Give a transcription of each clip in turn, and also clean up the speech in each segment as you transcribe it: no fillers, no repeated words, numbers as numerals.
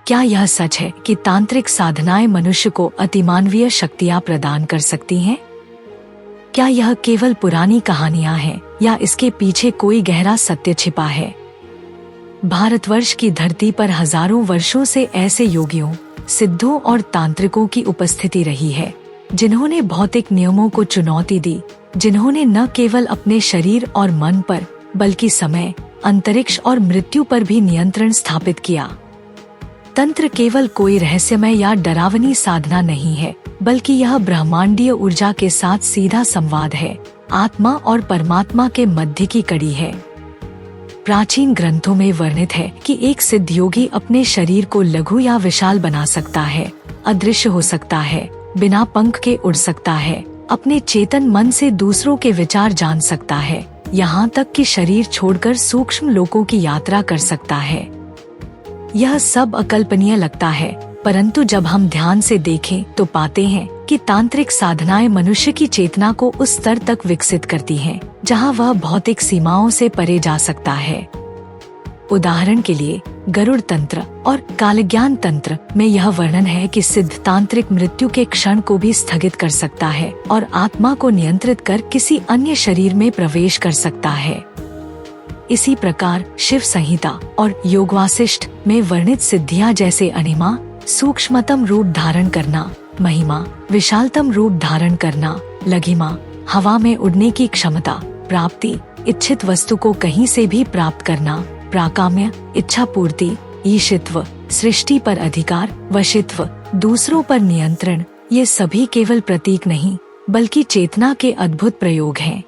क्या यह सच है कि तांत्रिक साधनाएं मनुष्य को अतिमानवीय शक्तियां प्रदान कर सकती हैं? क्या यह केवल पुरानी कहानियां हैं या इसके पीछे कोई गहरा सत्य छिपा है? भारतवर्ष की धरती पर हजारों वर्षों से ऐसे योगियों, सिद्धों और तांत्रिकों की उपस्थिति रही है, जिन्होंने भौतिक नियमों को चुनौती दी, जिन्होंने न केवल अपने शरीर और मन पर बल्कि समय, अंतरिक्ष और मृत्यु पर भी नियंत्रण स्थापित किया। तंत्र केवल कोई रहस्यमय या डरावनी साधना नहीं है, बल्कि यह ब्रह्मांडीय ऊर्जा के साथ सीधा संवाद है, आत्मा और परमात्मा के मध्य की कड़ी है। प्राचीन ग्रंथों में वर्णित है कि एक सिद्ध योगी अपने शरीर को लघु या विशाल बना सकता है, अदृश्य हो सकता है, बिना पंख के उड़ सकता है, अपने चेतन मन से दूसरों के विचार जान सकता है, यहाँ तक कि शरीर छोड़कर सूक्ष्म लोकों की यात्रा कर सकता है। यह सब अकल्पनीय लगता है, परंतु जब हम ध्यान से देखें तो पाते हैं कि तांत्रिक साधनाएं मनुष्य की चेतना को उस स्तर तक विकसित करती हैं, जहां वह भौतिक सीमाओं से परे जा सकता है। उदाहरण के लिए गरुड़ तंत्र और कालज्ञान तंत्र में यह वर्णन है कि सिद्ध तांत्रिक मृत्यु के क्षण को भी स्थगित कर सकता है और आत्मा को नियंत्रित कर किसी अन्य शरीर में प्रवेश कर सकता है। इसी प्रकार शिव संहिता और योग वासिष्ठ में वर्णित सिद्धियां जैसे अनिमा, सूक्ष्मतम रूप धारण करना, महिमा, विशालतम रूप धारण करना, लघिमा, हवा में उड़ने की क्षमता, प्राप्ति, इच्छित वस्तु को कहीं से भी प्राप्त करना, प्राकाम्य, इच्छा पूर्ति, ईशित्व, सृष्टि पर अधिकार, वशित्व, दूसरों पर नियंत्रण, ये सभी केवल प्रतीक नहीं बल्कि चेतना के अद्भुत प्रयोग हैं।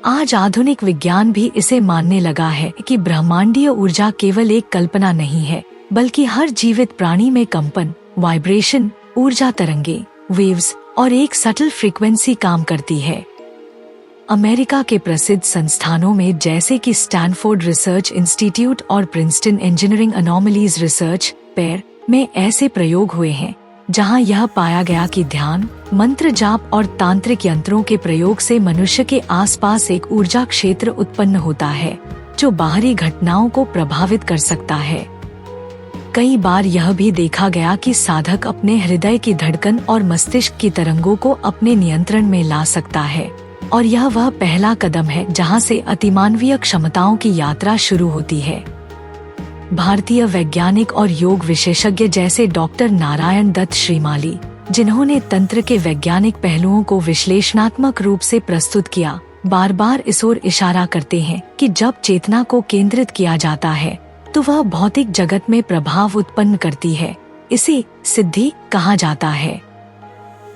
आज आधुनिक विज्ञान भी इसे मानने लगा है कि ब्रह्मांडीय ऊर्जा केवल एक कल्पना नहीं है, बल्कि हर जीवित प्राणी में कंपन, वाइब्रेशन, ऊर्जा तरंगे, वेव्स और एक सटल फ्रीक्वेंसी काम करती है। अमेरिका के प्रसिद्ध संस्थानों में जैसे कि स्टैनफोर्ड रिसर्च इंस्टीट्यूट और Princeton engineering anomalies research pair में ऐसे प्रयोग हुए हैं, जहां यह पाया गया कि ध्यान, मंत्र जाप और तांत्रिक यंत्रों के प्रयोग से मनुष्य के आसपास एक ऊर्जा क्षेत्र उत्पन्न होता है, जो बाहरी घटनाओं को प्रभावित कर सकता है। कई बार यह भी देखा गया कि साधक अपने हृदय की धड़कन और मस्तिष्क की तरंगों को अपने नियंत्रण में ला सकता है, और यह वह पहला कदम है जहां से अतिमानवीय क्षमताओं की यात्रा शुरू होती है। भारतीय वैज्ञानिक और योग विशेषज्ञ जैसे डॉक्टर नारायण दत्त श्रीमाली, जिन्होंने तंत्र के वैज्ञानिक पहलुओं को विश्लेषणात्मक रूप से प्रस्तुत किया, बार बार इस ओर इशारा करते हैं कि जब चेतना को केंद्रित किया जाता है तो वह भौतिक जगत में प्रभाव उत्पन्न करती है। इसे सिद्धि कहा जाता है।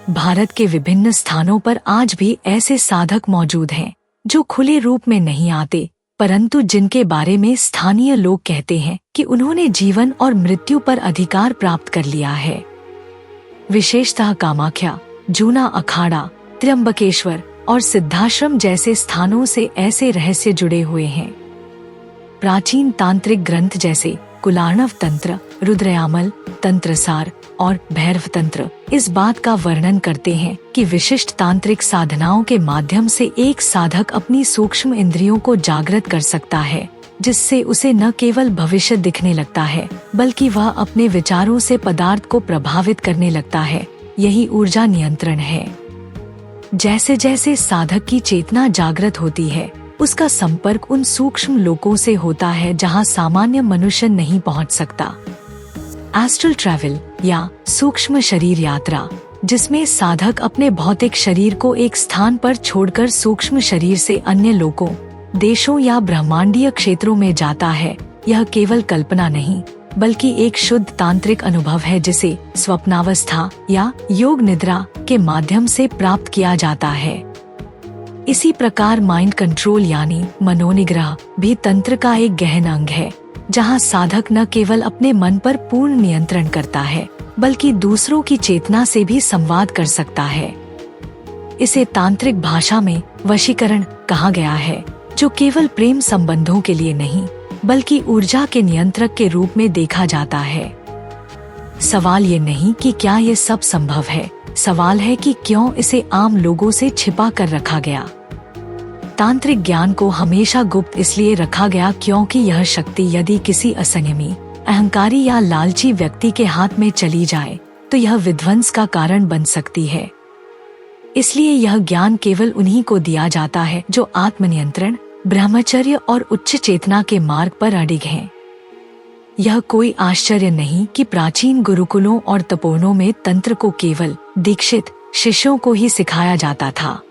भारत के विभिन्न स्थानों पर आज भी ऐसे साधक मौजूद हैं, जो खुले रूप में नहीं आते, परंतु जिनके बारे में स्थानीय लोग कहते हैं कि उन्होंने जीवन और मृत्यु पर अधिकार प्राप्त कर लिया है। विशेषतः कामाख्या, जूना अखाड़ा, त्र्यंबकेश्वर और सिद्धाश्रम जैसे स्थानों से ऐसे रहस्य जुड़े हुए हैं। प्राचीन तांत्रिक ग्रंथ जैसे कुलार्णव तंत्र, रुद्रयामल, तंत्रसार और भैरव तंत्र इस बात का वर्णन करते हैं कि विशिष्ट तांत्रिक साधनाओं के माध्यम से एक साधक अपनी सूक्ष्म इंद्रियों को जागृत कर सकता है, जिससे उसे न केवल भविष्य दिखने लगता है, बल्कि वह अपने विचारों से पदार्थ को प्रभावित करने लगता है। यही ऊर्जा नियंत्रण है। जैसे जैसे साधक की चेतना जागृत होती है, उसका संपर्क उन सूक्ष्म लोकों से होता है जहां सामान्य मनुष्य नहीं पहुंच सकता। एस्ट्रल ट्रैवल या सूक्ष्म शरीर यात्रा, जिसमें साधक अपने भौतिक शरीर को एक स्थान पर छोड़कर सूक्ष्म शरीर से अन्य लोकों, देशों या ब्रह्मांडीय क्षेत्रों में जाता है, यह केवल कल्पना नहीं बल्कि एक शुद्ध तांत्रिक अनुभव है, जिसे स्वप्नावस्था या योग निद्रा के माध्यम से प्राप्त किया जाता है। इसी प्रकार माइंड कंट्रोल यानी मनोनिग्रह भी तंत्र का एक गहन अंग है, जहां साधक न केवल अपने मन पर पूर्ण नियंत्रण करता है, बल्कि दूसरों की चेतना से भी संवाद कर सकता है। इसे तांत्रिक भाषा में वशीकरण कहा गया है, जो केवल प्रेम संबंधों के लिए नहीं बल्कि ऊर्जा के नियंत्रक के रूप में देखा जाता है। सवाल ये नहीं कि क्या ये सब संभव है, सवाल है कि क्यों इसे आम लोगों से छिपा कर रखा गया। तांत्रिक ज्ञान को हमेशा गुप्त इसलिए रखा गया क्योंकि यह शक्ति यदि किसी असंयमी, अहंकारी या लालची व्यक्ति के हाथ में चली जाए तो यह विध्वंस का कारण बन सकती है। इसलिए यह ज्ञान केवल उन्हीं को दिया जाता है जो आत्मनियंत्रण, ब्रह्मचर्य और उच्च चेतना के मार्ग पर अडिग हैं। यह कोई आश्चर्य नहीं कि प्राचीन गुरुकुलों और तपोवनों में तंत्र को केवल दीक्षित शिष्यों को ही सिखाया जाता था।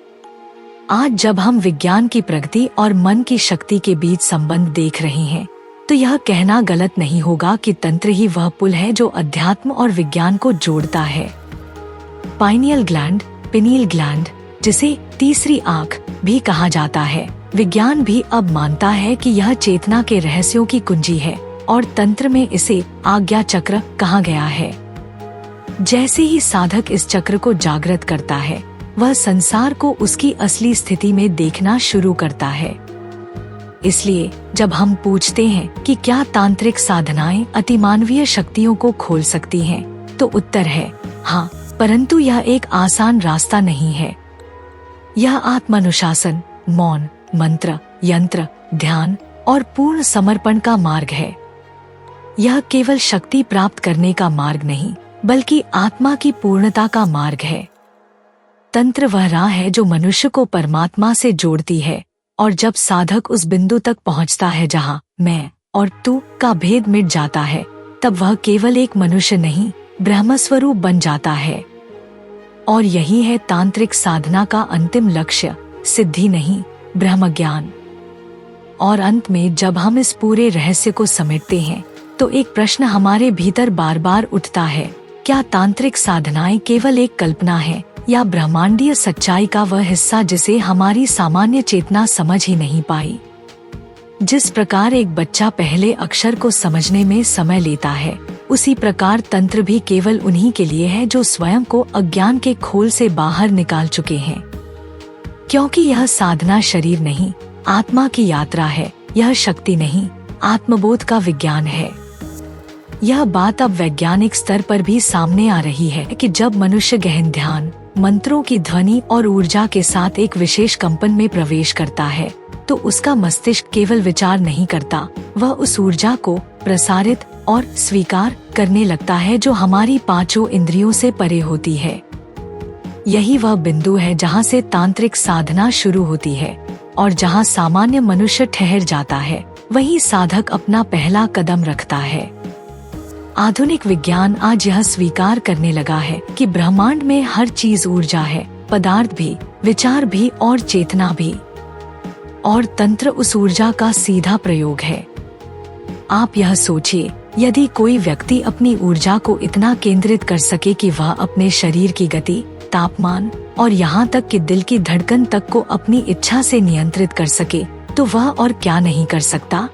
आज जब हम विज्ञान की प्रगति और मन की शक्ति के बीच संबंध देख रहे हैं, तो यह कहना गलत नहीं होगा कि तंत्र ही वह पुल है जो अध्यात्म और विज्ञान को जोड़ता है। पाइनियल ग्लैंड, पिनियल ग्लैंड, जिसे तीसरी आंख भी कहा जाता है, विज्ञान भी अब मानता है कि यह चेतना के रहस्यों की कुंजी है और तंत्र में इसे आज्ञा चक्र कहा गया है। जैसे ही साधक इस चक्र को जागृत करता है, वह संसार को उसकी असली स्थिति में देखना शुरू करता है। इसलिए जब हम पूछते हैं कि क्या तांत्रिक साधनाएं अतिमानवीय शक्तियों को खोल सकती हैं, तो उत्तर है हाँ, परंतु यह एक आसान रास्ता नहीं है। यह आत्मानुशासन, मौन, मंत्र, यंत्र, ध्यान और पूर्ण समर्पण का मार्ग है। यह केवल शक्ति प्राप्त करने का मार्ग नहीं, बल्कि आत्मा की पूर्णता का मार्ग है। तंत्र वह राह है जो मनुष्य को परमात्मा से जोड़ती है, और जब साधक उस बिंदु तक पहुंचता है जहां मैं और तू का भेद मिट जाता है, तब वह केवल एक मनुष्य नहीं, ब्रह्मस्वरूप बन जाता है। और यही है तांत्रिक साधना का अंतिम लक्ष्य, सिद्धि नहीं, ब्रह्म ज्ञान। और अंत में जब हम इस पूरे रहस्य को समेटते हैं, तो एक प्रश्न हमारे भीतर बार बार उठता है, क्या तांत्रिक साधनाएं केवल एक कल्पना है या ब्रह्मांडीय सच्चाई का वह हिस्सा जिसे हमारी सामान्य चेतना समझ ही नहीं पाई? जिस प्रकार एक बच्चा पहले अक्षर को समझने में समय लेता है, उसी प्रकार तंत्र भी केवल उन्हीं के लिए है जो स्वयं को अज्ञान के खोल से बाहर निकाल चुके हैं। क्योंकि यह साधना शरीर नहीं, आत्मा की यात्रा है। यह शक्ति नहीं, आत्मबोध का विज्ञान है। यह बात अब वैज्ञानिक स्तर पर भी सामने आ रही है कि जब मनुष्य गहन ध्यान, मंत्रों की ध्वनि और ऊर्जा के साथ एक विशेष कंपन में प्रवेश करता है, तो उसका मस्तिष्क केवल विचार नहीं करता, वह उस ऊर्जा को प्रसारित और स्वीकार करने लगता है जो हमारी पांचों इंद्रियों से परे होती है। यही वह बिंदु है जहां से तांत्रिक साधना शुरू होती है, और जहां सामान्य मनुष्य ठहर जाता है, वहीं साधक अपना पहला कदम रखता है। आधुनिक विज्ञान आज यह स्वीकार करने लगा है कि ब्रह्मांड में हर चीज ऊर्जा है, पदार्थ भी, विचार भी और चेतना भी। और तंत्र उस ऊर्जा का सीधा प्रयोग है। आप यह सोचिए, यदि कोई व्यक्ति अपनी ऊर्जा को इतना केंद्रित कर सके कि वह अपने शरीर की गति, तापमान और यहाँ तक कि दिल की धड़कन तक को अपनी इच्छा से नियंत्रित कर सके, तो वह और क्या नहीं कर सकता?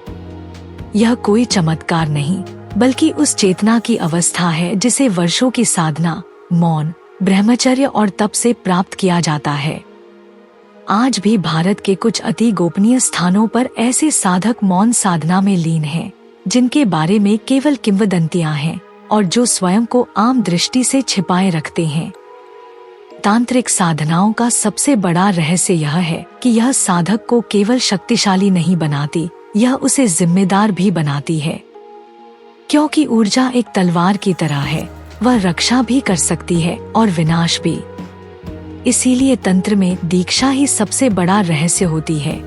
यह कोई चमत्कार नहीं, बल्कि उस चेतना की अवस्था है जिसे वर्षों की साधना, मौन, ब्रह्मचर्य और तप से प्राप्त किया जाता है। आज भी भारत के कुछ अति गोपनीय स्थानों पर ऐसे साधक मौन साधना में लीन हैं, जिनके बारे में केवल किंवदंतियां हैं और जो स्वयं को आम दृष्टि से छिपाए रखते हैं। तांत्रिक साधनाओं का सबसे बड़ा रहस्य यह है कि यह साधक को केवल शक्तिशाली नहीं बनाती, यह उसे जिम्मेदार भी बनाती है। क्योंकि ऊर्जा एक तलवार की तरह है, वह रक्षा भी कर सकती है और विनाश भी। इसीलिए तंत्र में दीक्षा ही सबसे बड़ा रहस्य होती है।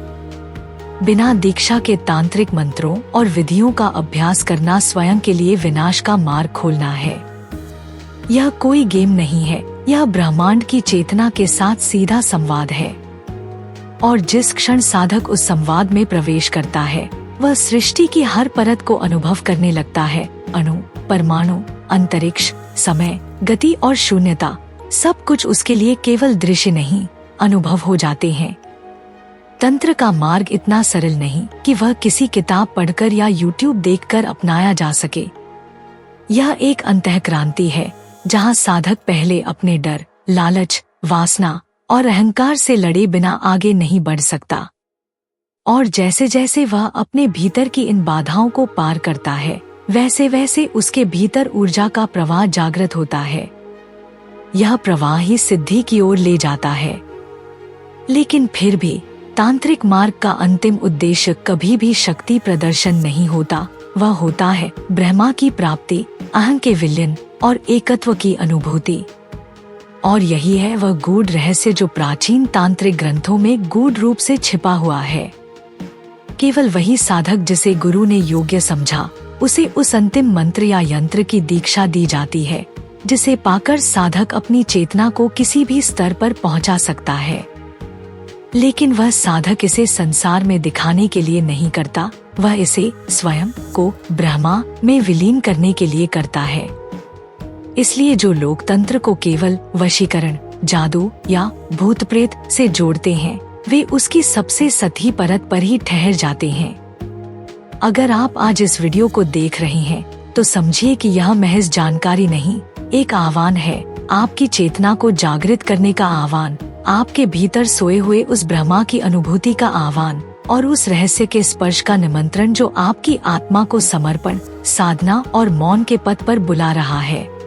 बिना दीक्षा के तांत्रिक मंत्रों और विधियों का अभ्यास करना स्वयं के लिए विनाश का मार्ग खोलना है। यह कोई गेम नहीं है, यह ब्रह्मांड की चेतना के साथ सीधा संवाद है। और जिस क्षण साधक उस संवाद में प्रवेश करता है, वह सृष्टि की हर परत को अनुभव करने लगता है। अणु, परमाणु, अंतरिक्ष, समय, गति और शून्यता, सब कुछ उसके लिए केवल दृश्य नहीं, अनुभव हो जाते हैं। तंत्र का मार्ग इतना सरल नहीं कि वह किसी किताब पढ़कर या YouTube देखकर अपनाया जा सके। यह एक अंतःक्रांति है, जहां साधक पहले अपने डर, लालच, वासना और अहंकार से लड़े बिना आगे नहीं बढ़ सकता। और जैसे जैसे वह अपने भीतर की इन बाधाओं को पार करता है, वैसे वैसे उसके भीतर ऊर्जा का प्रवाह जागृत होता है। यह प्रवाह ही सिद्धि की ओर ले जाता है। लेकिन फिर भी तांत्रिक मार्ग का अंतिम उद्देश्य कभी भी शक्ति प्रदर्शन नहीं होता, वह होता है ब्रह्मा की प्राप्ति, अहं के विलयन और एकत्व की अनुभूति। और यही है वह गूढ़ रहस्य जो प्राचीन तांत्रिक ग्रंथों में गूढ़ रूप से छिपा हुआ है। केवल वही साधक जिसे गुरु ने योग्य समझा, उसे उस अंतिम मंत्र या यंत्र की दीक्षा दी जाती है, जिसे पाकर साधक अपनी चेतना को किसी भी स्तर पर पहुंचा सकता है। लेकिन वह साधक इसे संसार में दिखाने के लिए नहीं करता, वह इसे स्वयं को ब्रह्मा में विलीन करने के लिए करता है। इसलिए जो लोग तंत्र को केवल वशीकरण, जादू या भूत प्रेत से जोड़ते हैं, वे उसकी सबसे सतही परत पर ही ठहर जाते हैं। अगर आप आज इस वीडियो को देख रहे हैं, तो समझिए कि यह महज जानकारी नहीं, एक आह्वान है, आपकी चेतना को जागृत करने का आह्वान, आपके भीतर सोए हुए उस ब्रह्मा की अनुभूति का आह्वान और उस रहस्य के स्पर्श का निमंत्रण जो आपकी आत्मा को समर्पण, साधना और मौन के पथ पर बुला रहा है।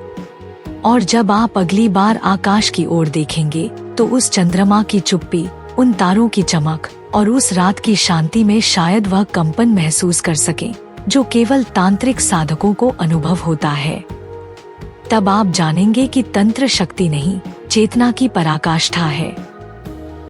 और जब आप अगली बार आकाश की ओर देखेंगे, तो उस चंद्रमा की चुप्पी, उन तारों की चमक और उस रात की शांति में शायद वह कंपन महसूस कर सकें, जो केवल तांत्रिक साधकों को अनुभव होता है। तब आप जानेंगे कि तंत्र शक्ति नहीं, चेतना की पराकाष्ठा है।